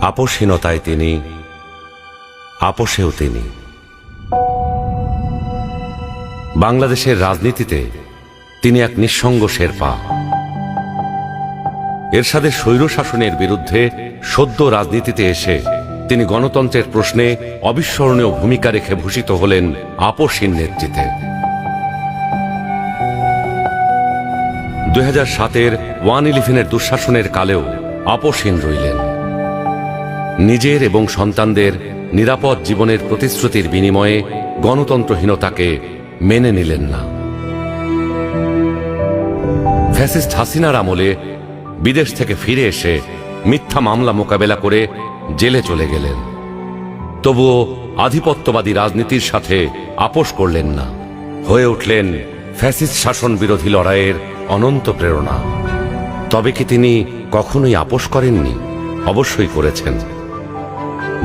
আপোষহীনতায় তিনি, আপোষেও তিনি। বাংলাদেশের রাজনীতিতে তিনি এক নিঃসঙ্গ শেরপা। এরশাদের স্বৈরশাসনের বিরুদ্ধে সদ্য রাজনীতিতে এসে তিনি গণতন্ত্রের প্রশ্নে অবিস্মরণীয় ভূমিকা রেখে ভূষিত হলেন আপোষহীন নেতৃত্বে। 2007-এর 1/11-এর দুঃশাসনের কালেও আপোষহীন রইলেন। নিজের এবং সন্তানদের নিরাপদ জীবনের প্রতিশ্রুতির বিনিময়ে গণতন্ত্রহীনতাকে মেনে নিলেন না। ফ্যাসিস্ট হাসিনার আমলে বিদেশ থেকে ফিরে এসে মিথ্যা মামলা মোকাবেলা করে জেলে চলে গেলেন। তবুও আধিপত্যবাদী রাজনীতির সাথে আপোষ করলেন না, হয়ে উঠলেন ফ্যাসিস্ট শাসন বিরোধী লড়াইয়ের অনন্ত প্রেরণা। তবে কি তিনি কখনোই আপোষ করেননি? অবশ্যই করেছেন।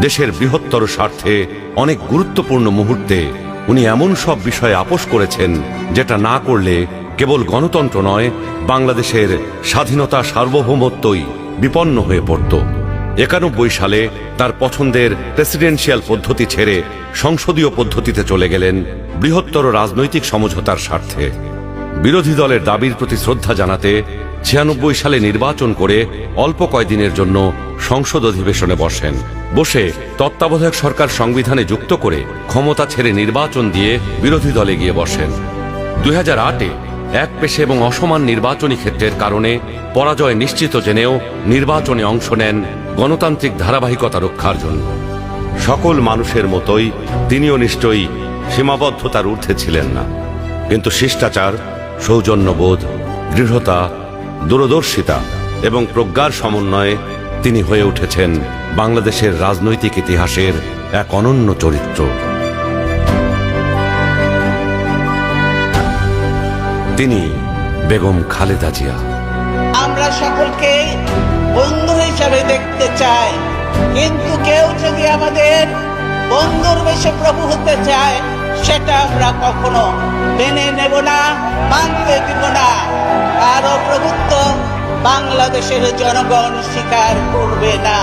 দেশের বৃহত্তর স্বার্থে অনেক গুরুত্বপূর্ণ মুহূর্তে উনি এমন সব বিষয়ে আপোষ করেছেন যেটা না করলে কেবল গণতন্ত্র নয়, বাংলাদেশের স্বাধীনতা সার্বভৌমত্বই বিপন্ন হয়ে পড়ত। 91 সালে তার পছন্দের প্রেসিডেন্সিয়াল পদ্ধতি ছেড়ে সংসদীয় পদ্ধতিতে চলে গেলেন বৃহত্তর রাজনৈতিক সমঝোতার স্বার্থে। বিরোধী দলের দাবির প্রতি শ্রদ্ধা জানাতে 96 সালে নির্বাচন করে অল্প কয়েকদিনের জন্য সংসদ অধিবেশনে বসেন। বসে তত্ত্বাবধায়ক সরকার সংবিধানে যুক্ত করে ক্ষমতা ছেড়ে নির্বাচন দিয়ে বিরোধী দলে গিয়ে বসেন। 2008-এ একপেশে এবং অসমান নির্বাচনী ক্ষেত্রের কারণে পরাজয় নিশ্চিত জেনেও নির্বাচনে অংশ নেন গণতান্ত্রিক ধারাবাহিকতা রক্ষার জন্য। সকল মানুষের মতোই তিনিও নিশ্চয়ই সীমাবদ্ধতার ঊর্ধ্বে ছিলেন না, কিন্তু শিষ্টাচার, সৌজন্যবোধ, দৃঢ়তা, দূরদর্শিতা এবং প্রজ্ঞার সমন্বয়ে তিনি হয়ে উঠেছেন বাংলাদেশের রাজনৈতিক ইতিহাসের এক অনন্য চরিত্র। তিনি বেগম খালেদা জিয়া। আমরা সকলকে বন্ধু হিসাবে দেখতে চাই, কিন্তু কেউ যদি আমাদের বন্ধুর বেশে প্রভু হতে চায়, সেটা আমরা কখনো মেনে নেব না, মানতে দিব না। কারো প্রভুত্ব বাংলাদেশের জনগণ স্বীকার করবে না।